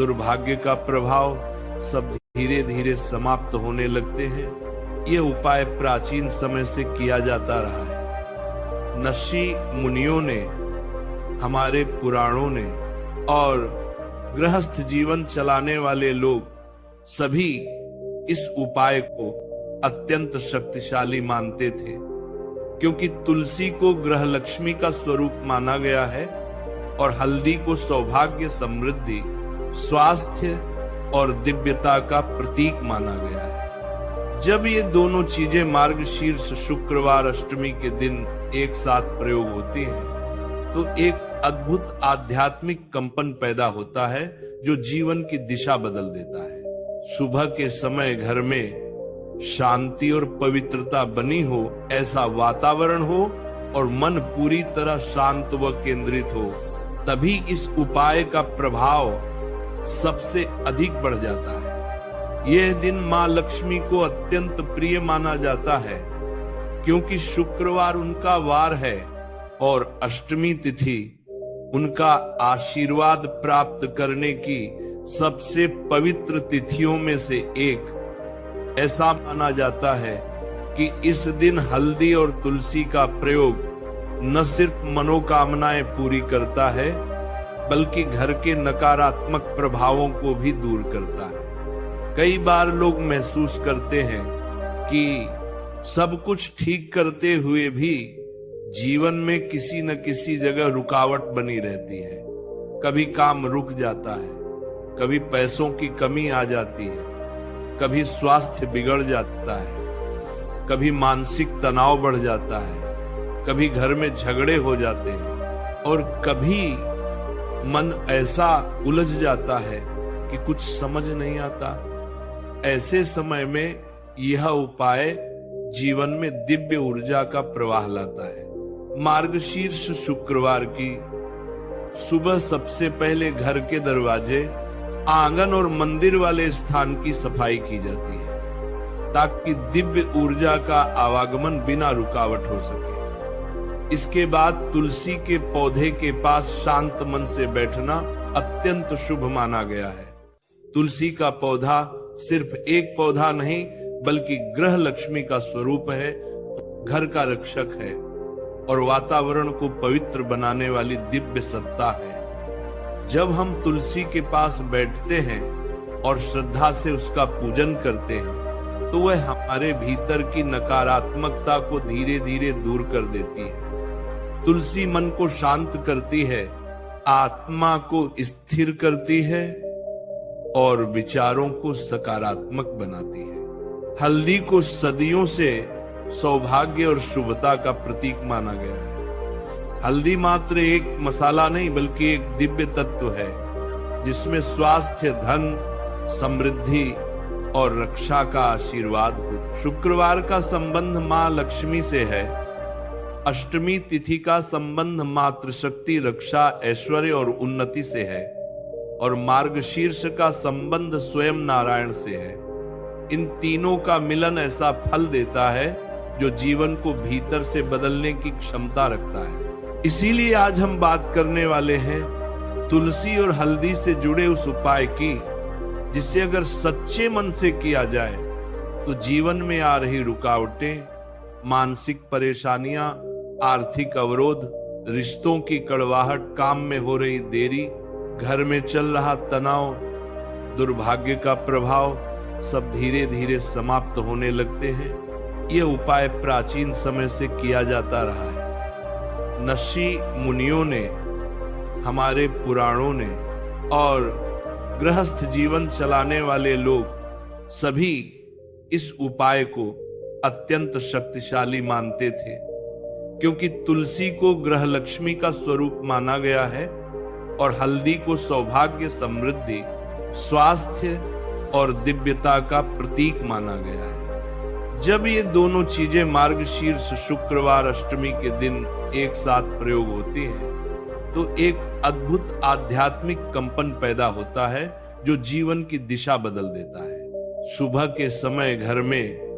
दुर्भाग्य का प्रभाव सब धीरे धीरे समाप्त होने लगते हैं। ये उपाय प्राचीन समय से किया जाता रहा है। ऋषि मुनियों ने, हमारे पुराणों ने और गृहस्थ जीवन चलाने वाले लोग सभी इस उपाय को अत्यंत शक्तिशाली मानते थे, क्योंकि तुलसी को गृह लक्ष्मी का स्वरूप माना गया है और हल्दी को सौभाग्य, समृद्धि, स्वास्थ्य और दिव्यता का प्रतीक माना गया है। जब ये दोनों चीजें मार्गशीर्ष शुक्रवार अष्टमी के दिन एक साथ प्रयोग होती हैं, तो एक अद्भुत आध्यात्मिक कंपन पैदा होता है जो जीवन की दिशा बदल देता है। सुबह के समय घर में शांति और पवित्रता बनी हो, ऐसा वातावरण हो और मन पूरी तरह शांत व केंद्रित हो, तभी इस उपाय का प्रभाव सबसे अधिक बढ़ जाता है। यह दिन मां लक्ष्मी को अत्यंत प्रिय माना जाता है, क्योंकि शुक्रवार उनका वार है और अष्टमी तिथि उनका आशीर्वाद प्राप्त करने की सबसे पवित्र तिथियों में से एक। ऐसा माना जाता है कि इस दिन हल्दी और तुलसी का प्रयोग न सिर्फ मनोकामनाएं पूरी करता है, बल्कि घर के नकारात्मक प्रभावों को भी दूर करता है। कई बार लोग महसूस करते हैं कि सब कुछ ठीक करते हुए भी जीवन में किसी न किसी जगह रुकावट बनी रहती है। कभी काम रुक जाता है, कभी पैसों की कमी आ जाती है, कभी स्वास्थ्य बिगड़ जाता है, कभी मानसिक तनाव बढ़ जाता है, कभी घर में झगड़े हो जाते हैं और कभी मन ऐसा उलझ जाता है कि कुछ समझ नहीं आता। ऐसे समय में यह उपाय जीवन में दिव्य ऊर्जा का प्रवाह लाता है। मार्गशीर्ष शुक्रवार की सुबह सबसे पहले घर के दरवाजे, आंगन और मंदिर वाले स्थान की सफाई की जाती है, ताकि दिव्य ऊर्जा का आवागमन बिना रुकावट हो सके। इसके बाद तुलसी के पौधे के पास शांत मन से बैठना अत्यंत शुभ माना गया है। तुलसी का पौधा सिर्फ एक पौधा नहीं, बल्कि गृह लक्ष्मी का स्वरूप है, घर का रक्षक है और वातावरण को पवित्र बनाने वाली दिव्य सत्ता है। जब हम तुलसी के पास बैठते हैं और श्रद्धा से उसका पूजन करते हैं, तो वह हमारे भीतर की नकारात्मकता को धीरे धीरे दूर कर देती है। तुलसी मन को शांत करती है, आत्मा को स्थिर करती है और विचारों को सकारात्मक बनाती है। हल्दी को सदियों से सौभाग्य और शुभता का प्रतीक माना गया है। हल्दी मात्र एक मसाला नहीं, बल्कि एक दिव्य तत्व है, जिसमें स्वास्थ्य, धन, समृद्धि और रक्षा का आशीर्वाद हो। शुक्रवार का संबंध मां लक्ष्मी से है। अष्टमी तिथि का संबंध मातृशक्ति, रक्षा, ऐश्वर्य और उन्नति से है और मार्गशीर्ष का संबंध स्वयं नारायण से है। इन तीनों का मिलन ऐसा फल देता है जो जीवन को भीतर से बदलने की क्षमता रखता है। इसीलिए आज हम बात करने वाले हैं तुलसी और हल्दी से जुड़े उस उपाय की, जिसे अगर सच्चे मन से किया जाए तो जीवन में आ रही रुकावटें, मानसिक परेशानियां, आर्थिक अवरोध, रिश्तों की कड़वाहट, काम में हो रही देरी, घर में चल रहा तनाव, दुर्भाग्य का प्रभाव सब धीरे धीरे समाप्त होने लगते हैं। यह उपाय प्राचीन समय से किया जाता रहा है। ऋषि मुनियों ने, हमारे पुराणों ने और गृहस्थ जीवन चलाने वाले लोग सभी इस उपाय को अत्यंत शक्तिशाली मानते थे, क्योंकि तुलसी को गृह लक्ष्मी का स्वरूप माना गया है और हल्दी को सौभाग्य, समृद्धि, स्वास्थ्य और दिव्यता का प्रतीक माना गया है। जब ये दोनों चीजें मार्गशीर्ष शुक्रवार अष्टमी के दिन एक साथ प्रयोग होती हैं, तो एक अद्भुत आध्यात्मिक कंपन पैदा होता है जो जीवन की दिशा बदल देता है। सुबह के समय घर में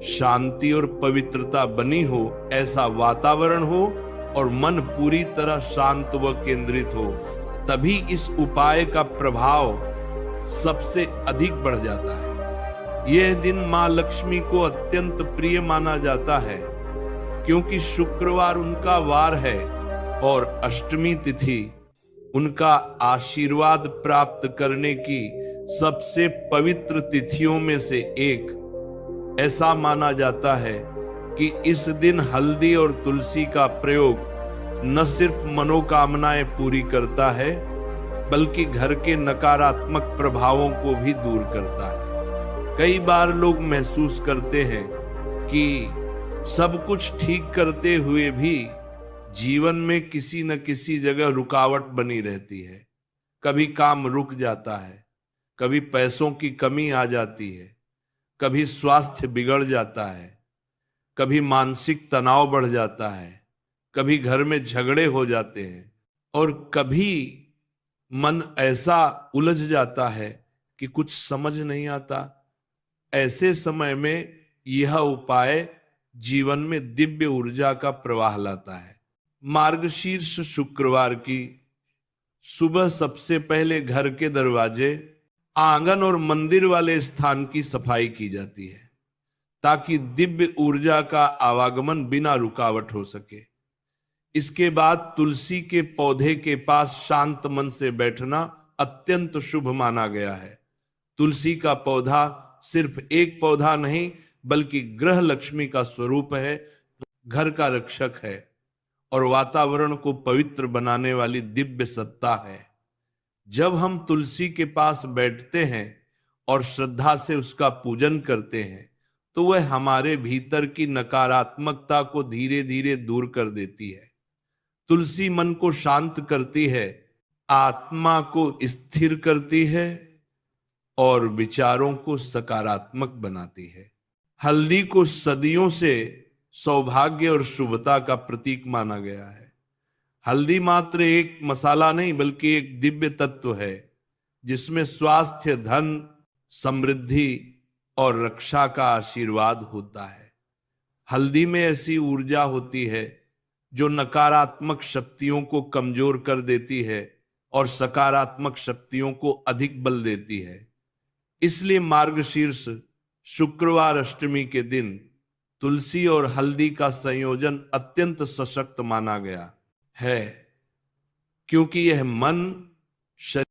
शांति और पवित्रता बनी हो, ऐसा वातावरण हो और मन पूरी तरह शांत व केंद्रित हो, तभी इस उपाय का प्रभाव सबसे अधिक बढ़ जाता है। यह दिन मां लक्ष्मी को अत्यंत प्रिय माना जाता है, क्योंकि शुक्रवार उनका वार है और अष्टमी तिथि उनका आशीर्वाद प्राप्त करने की सबसे पवित्र तिथियों में से एक। ऐसा माना जाता है कि इस दिन हल्दी और तुलसी का प्रयोग न सिर्फ मनोकामनाएं पूरी करता है, बल्कि घर के नकारात्मक प्रभावों को भी दूर करता है। कई बार लोग महसूस करते हैं कि सब कुछ ठीक करते हुए भी जीवन में किसी न किसी जगह रुकावट बनी रहती है। कभी काम रुक जाता है, कभी पैसों की कमी आ जाती है, कभी स्वास्थ्य बिगड़ जाता है, कभी मानसिक तनाव बढ़ जाता है, कभी घर में झगड़े हो जाते हैं, और कभी मन ऐसा उलझ जाता है कि कुछ समझ नहीं आता। ऐसे समय में यह उपाय जीवन में दिव्य ऊर्जा का प्रवाह लाता है। मार्गशीर्ष शुक्रवार की सुबह सबसे पहले घर के दरवाजे, आंगन और मंदिर वाले स्थान की सफाई की जाती है, ताकि दिव्य ऊर्जा का आवागमन बिना रुकावट हो सके। इसके बाद तुलसी के पौधे के पास शांत मन से बैठना अत्यंत शुभ माना गया है। तुलसी का पौधा सिर्फ एक पौधा नहीं, बल्कि ग्रह लक्ष्मी का स्वरूप है, घर का रक्षक है और वातावरण को पवित्र बनाने वाली दिव्य सत्ता है। जब हम तुलसी के पास बैठते हैं और श्रद्धा से उसका पूजन करते हैं, तो वह हमारे भीतर की नकारात्मकता को धीरे धीरे दूर कर देती है। तुलसी मन को शांत करती है, आत्मा को स्थिर करती है और विचारों को सकारात्मक बनाती है। हल्दी को सदियों से सौभाग्य और शुभता का प्रतीक माना गया है। हल्दी मात्र एक मसाला नहीं, बल्कि एक दिव्य तत्व है, जिसमें स्वास्थ्य, धन, समृद्धि और रक्षा का आशीर्वाद होता है। हल्दी में ऐसी ऊर्जा होती है जो नकारात्मक शक्तियों को कमजोर कर देती है और सकारात्मक शक्तियों को अधिक बल देती है। इसलिए मार्गशीर्ष शुक्रवार अष्टमी के दिन तुलसी और हल्दी का संयोजन अत्यंत सशक्त माना गया है, क्योंकि यह मन, शरीर